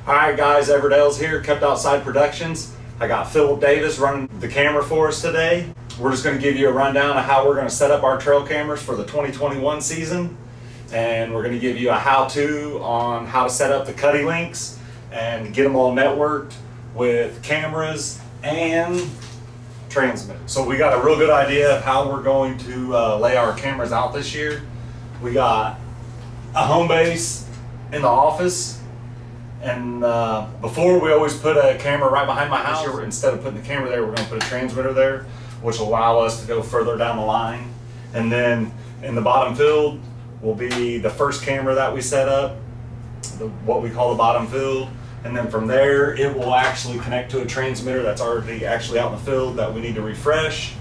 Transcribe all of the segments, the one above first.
Alright guys, Everdale's here, Kept Outside Productions. I got Philip Davis running the camera for us today. We're just going to give you a rundown of how we're going to set up our trail cameras for the 2021 season. And we're going to give you a how-to on how to set up the Cuddy links and get them all networked with cameras and transmitters. So we got a real good idea of how we're going to lay our cameras out this year. We got a home base in the office. And before, we always put a camera right behind my house. Instead of putting the camera there, we're going to put a transmitter there, which will allow us to go further down the line. And then in the bottom field will be the first camera that we set up, what we call the bottom field. And then from there, it will actually connect to a transmitter that's already actually out in the field that we need to refresh.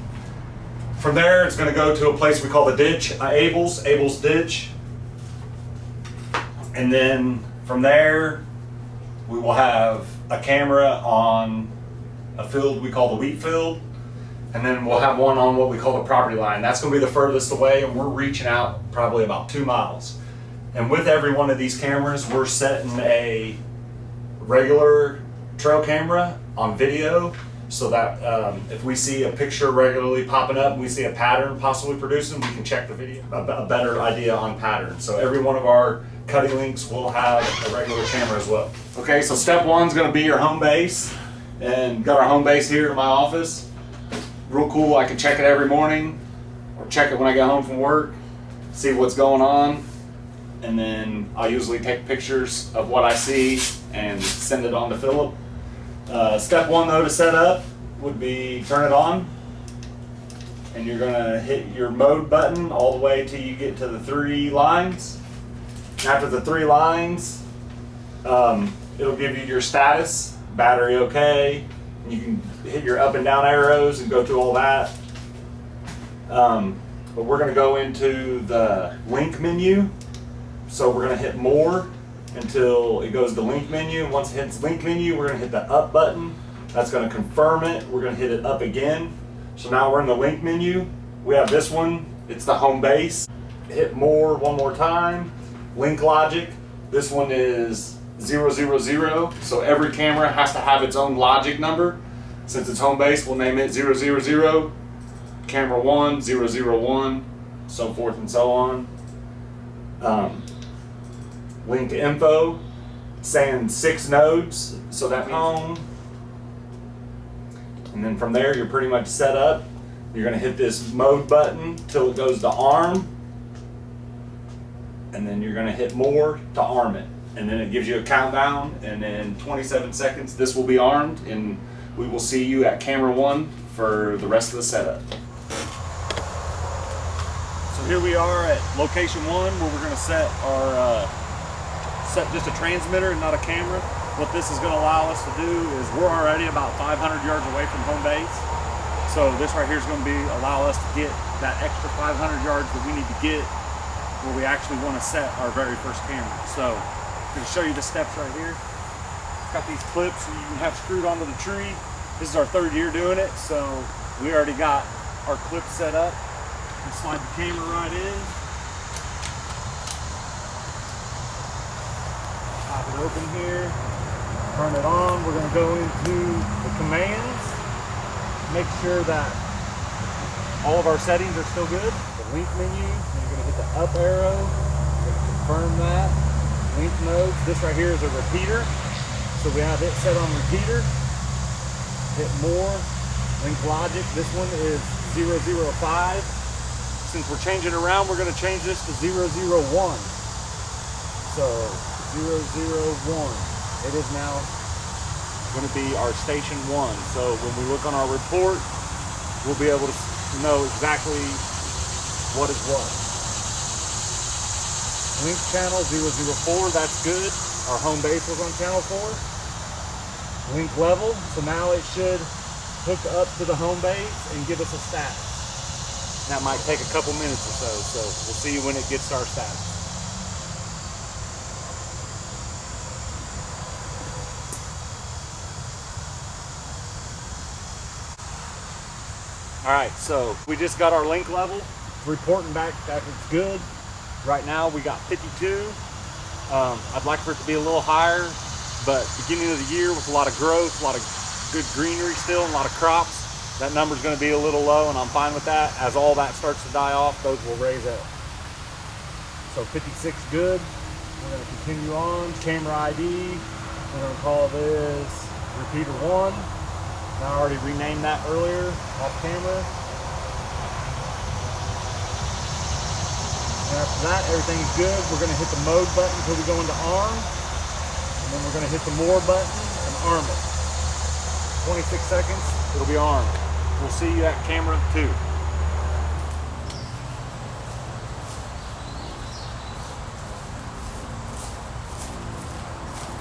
From there, it's going to go to a place we call the ditch, Abel's ditch. And then from there, we will have a camera on a field we call the wheat field, and then we'll have one on what we call the property line. That's going to be the furthest away, and we're reaching out probably about 2 miles. And with every one of these cameras, we're setting a regular trail camera on video, so that if we see a picture regularly popping up and we see a pattern possibly producing, we can check the video, a better idea on pattern. So every one of our Cuddy links will have a regular camera as well. Okay, so step one is going to be your home base, and got our home base here in my office. Real cool, I can check it every morning or check it when I get home from work, see what's going on, and then I'll usually take pictures of what I see and send it on to Philip. Step one though to set up would be turn it on, and you're going to hit your mode button all the way till you get to the 3 lines. After the 3 lines, it'll give you your status, battery okay. You can hit your up and down arrows and go through all that. But we're going to go into the link menu. So we're going to hit more until it goes to link menu. And once it hits link menu, we're going to hit the up button. That's going to confirm it. We're going to hit it up again. So now we're in the link menu. We have this one. It's the home base. Hit more one more time. Link logic. This one is 000. So every camera has to have its own logic number. Since it's home base, we'll name it 000. Camera 1, 001, so forth and so on. Link info, saying 6 nodes, so that means home. And then from there, you're pretty much set up. You're going to hit this mode button till it goes to arm, and then you're going to hit more to arm it. And then it gives you a countdown, and in 27 seconds, this will be armed, and we will see you at camera 1 for the rest of the setup. So here we are at location 1, where we're going to set our set just a transmitter and not a camera. What this is going to allow us to do is we're already about 500 yards away from home base. So this right here is going to allow us to get that extra 500 yards that we need to get where we actually want to set our very first camera. So I'm going to show you the steps right here. Got these clips that you can have screwed onto the tree. This is our 3rd year doing it, so we already got our clips set up. We slide the camera right in. Pop it open here. Turn it on. We're going to go into the commands. Make sure that all of our settings are still good. The link menu. And you're going to hit the up arrow. You're going to confirm that. Link modes. This right here is a repeater. So we have it set on repeater. Hit more. Link logic. This one is 005. Since we're changing around, we're going to change this to 001. So 001. It is now going to be our station 1. So when we look on our report, we'll be able to know exactly what is what. Link channel 004, that's good. Our home base was on channel 4. Link level, so now it should hook up to the home base and give us a status. That might take a couple minutes or so we'll see when it gets our status. Alright, so we just got our link level. It's reporting back that it's good. Right now we got 52. I'd like for it to be a little higher. But beginning of the year with a lot of growth, a lot of good greenery still, and a lot of crops, that number's going to be a little low, and I'm fine with that. As all that starts to die off, those will raise up. So 56 good. We're going to continue on. Camera ID. We're going to call this repeater 1. I already renamed that earlier off camera. And after that, everything's good. We're going to hit the mode button until we go into arm. And then we're going to hit the more button and arm it. 26 seconds, it'll be armed. We'll see you at camera 2.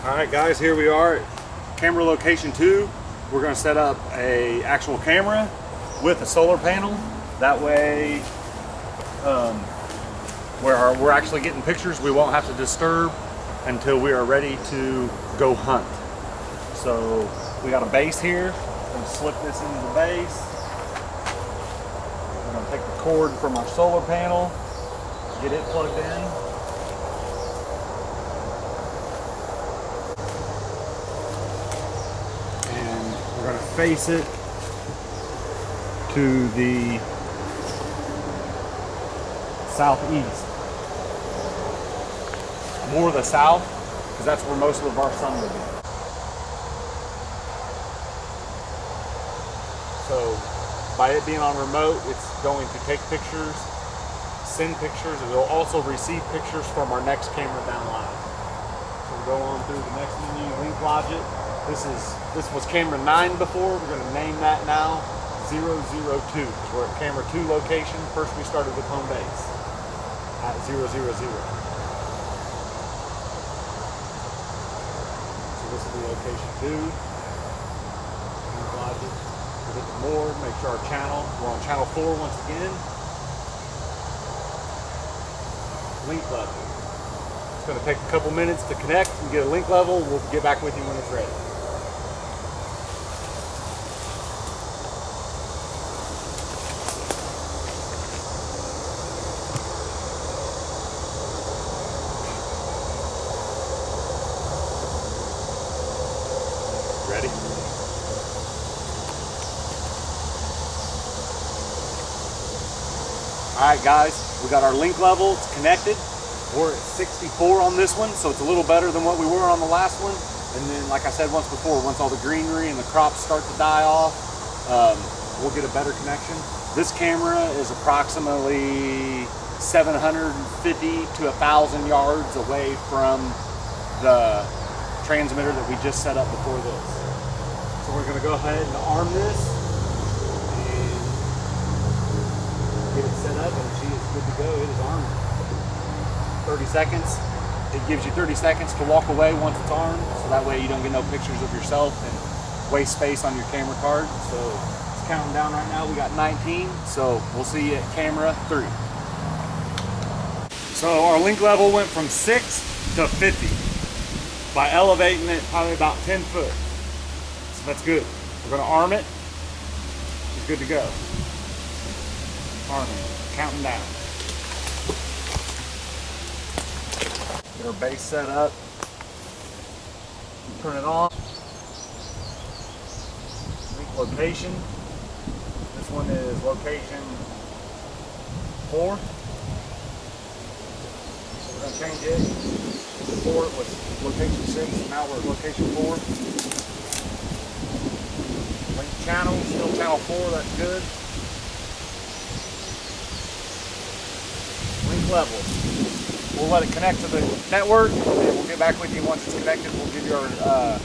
All right, guys, here we are at camera location 2. We're going to set up a actual camera with a solar panel. That way, where we're actually getting pictures, we won't have to disturb until we are ready to go hunt. So we got a base here. We're going to slip this into the base. We're going to take the cord from our solar panel, get it plugged in. We're going to face it to the southeast. More the south, because that's where most of our sun will be. So by it being on remote, it's going to take pictures, send pictures, and it'll also receive pictures from our next camera down line. So we'll go on through the next menu, link logit. This was camera 9 before. We're going to name that now 002. We're at camera 2 location. First we started with home base at 000. So this will be location 2. Link logit. We'll hit the more, make sure our channel. We're on channel 4 once again. Link level. It's going to take a couple minutes to connect and get a link level. We'll get back with you when it's ready. Ready? Alright guys, we got our link level, it's connected. We're at 64 on this one, so it's a little better than what we were on the last one. And then, like I said once before, once all the greenery and the crops start to die off, we'll get a better connection. This camera is approximately 750 to 1,000 yards away from the transmitter that we just set up before this. So we're going to go ahead and arm this and get it set up, and she is good to go. It is armed. 30 seconds. It gives you 30 seconds to walk away once it's armed, so that way you don't get no pictures of yourself and waste space on your camera card. So it's counting down right now. We got 19, so we'll see you at camera 3. So our link level went from 6 to 50 by elevating it probably about 10 foot. So that's good. We're going to arm it. It's good to go. Arming, counting down. Get our base set up. Turn it on. Link location. This one is location 4. So we're going to change it. Before it was location 6, now we're at location 4. Link channel, still channel 4, that's good. Link level. We'll let it connect to the network, and we'll get back with you once it's connected. We'll give you our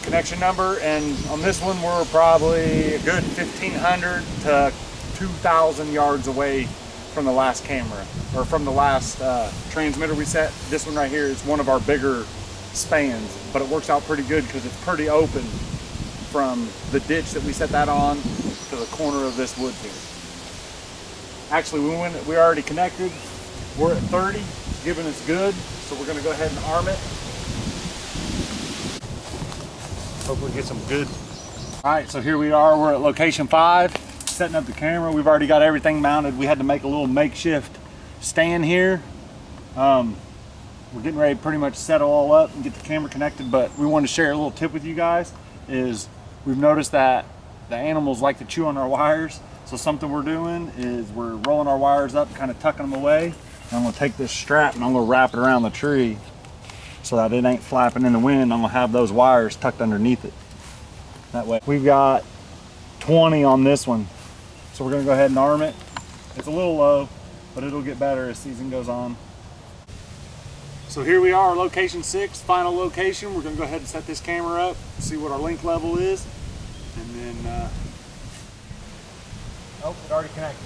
connection number, and on this one we're probably a good 1,500 to 2,000 yards away from the last camera, or from the last transmitter we set. This one right here is one of our bigger spans, but it works out pretty good because it's pretty open from the ditch that we set that on to the corner of this woods here. Actually, we already connected. We're at 30, giving us good, so we're going to go ahead and arm it. Hopefully get some good. All right, so here we are. We're at location 5, setting up the camera. We've already got everything mounted. We had to make a little makeshift stand here. we're getting ready to pretty much set it all up and get the camera connected, but we wanted to share a little tip with you guys. Is we've noticed that the animals like to chew on our wires. So something we're doing is we're rolling our wires up, kind of tucking them away. And I'm gonna take this strap and I'm gonna wrap it around the tree so that it ain't flapping in the wind. I'm gonna have those wires tucked underneath it. That way. We've got 20 on this one. So we're gonna go ahead and arm it. It's a little low, but it'll get better as season goes on. So here we are, location 6, final location. We're gonna go ahead and set this camera up, see what our link level is, and then, oh, it already connected.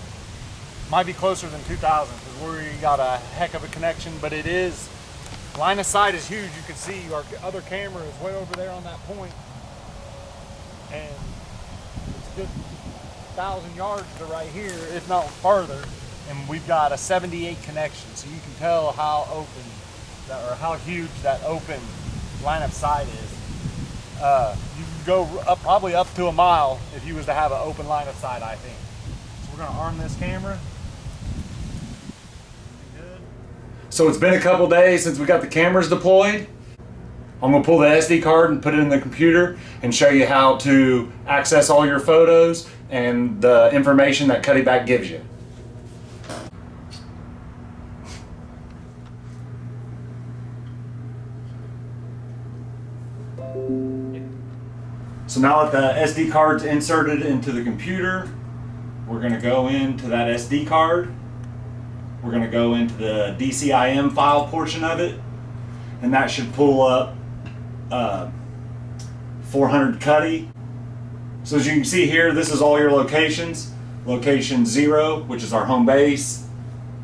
Might be closer than 2,000 because we got a heck of a connection, but it is, line of sight is huge. You can see our other camera is way over there on that point, and it's a good 1,000 yards to right here, if not farther, and we've got a 78 connection, so you can tell how open or how huge that open line of sight is. You can go up, probably up to a mile if you was to have an open line of sight, I think. So we're gonna arm this camera. Good. So it's been a couple days since we got the cameras deployed. I'm gonna pull the SD card and put it in the computer and show you how to access all your photos and the information that Cuddeback gives you. So now that the SD card's inserted into the computer, we're going to go into that SD card. We're going to go into the DCIM file portion of it, and that should pull up 400 Cuddy. So as you can see here, this is all your locations. Location 0, which is our home base,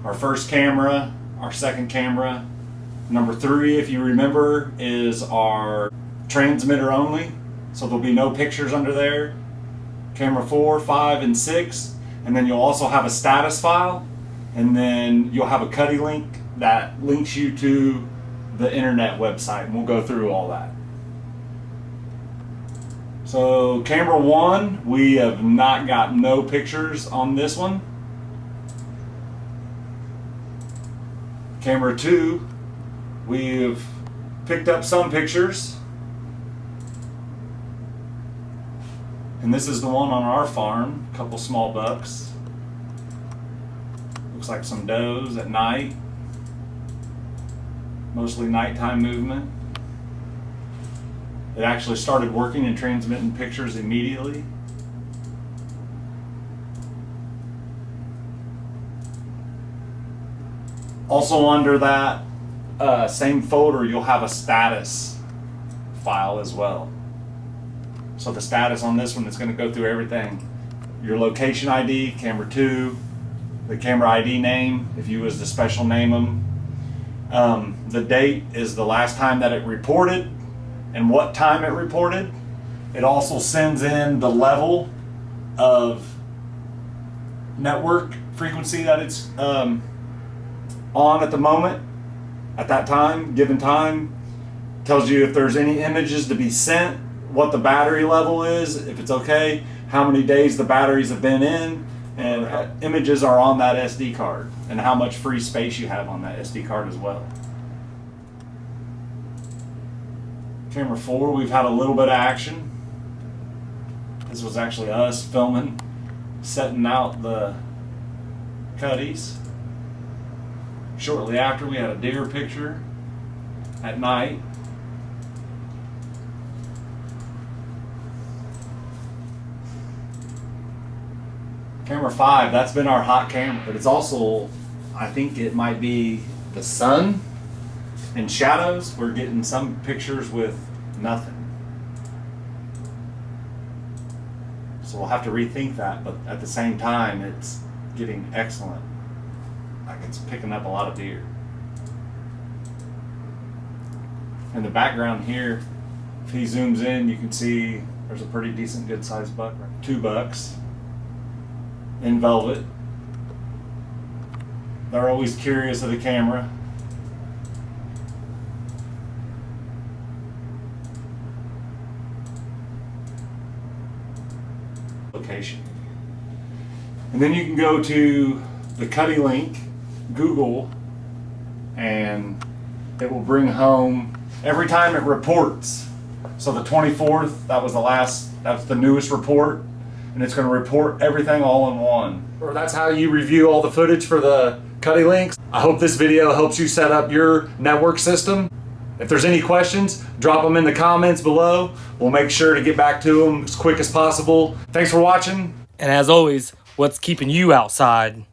our first camera, our second camera. Number 3, if you remember, is our transmitter only. So there'll be no pictures under there. Camera 4, 5, and 6. And then you'll also have a status file. And then you'll have a Cuddy link that links you to the internet website. And we'll go through all that. So camera 1, we have not got no pictures on this one. Camera 2, we've picked up some pictures. And this is the one on our farm, a couple small bucks. Looks like some does at night. Mostly nighttime movement. It actually started working and transmitting pictures immediately. Also under that same folder, you'll have a status file as well. So the status on this one is going to go through everything. Your location ID, camera 2, the camera ID name, if you was to special name them. The date is the last time that it reported and what time it reported. It also sends in the level of network frequency that it's on at the moment, at that time, given time. Tells you if there's any images to be sent, what the battery level is, if it's okay, how many days the batteries have been in, and images are on that SD card, and how much free space you have on that SD card as well. Camera 4, we've had a little bit of action. This was actually us filming, setting out the cuddies. Shortly after, we had a deer picture at night. Camera 5, that's been our hot camera, but it's also, I think it might be the sun and shadows. We're getting some pictures with nothing. So we'll have to rethink that, but at the same time, it's getting excellent. Like it's picking up a lot of deer. In the background here, if he zooms in, you can see there's a pretty decent good sized buck. 2 bucks. In velvet. They're always curious of the camera. Location. And then you can go to the Cuddy link, Google, and it will bring home every time it reports. So the 24th, that's the newest report, and it's going to report everything all in one. Or that's how you review all the footage for the Cuddy links. I hope this video helps you set up your network system. If there's any questions, drop them in the comments below. We'll make sure to get back to them as quick as possible. Thanks for watching. And as always, what's keeping you outside?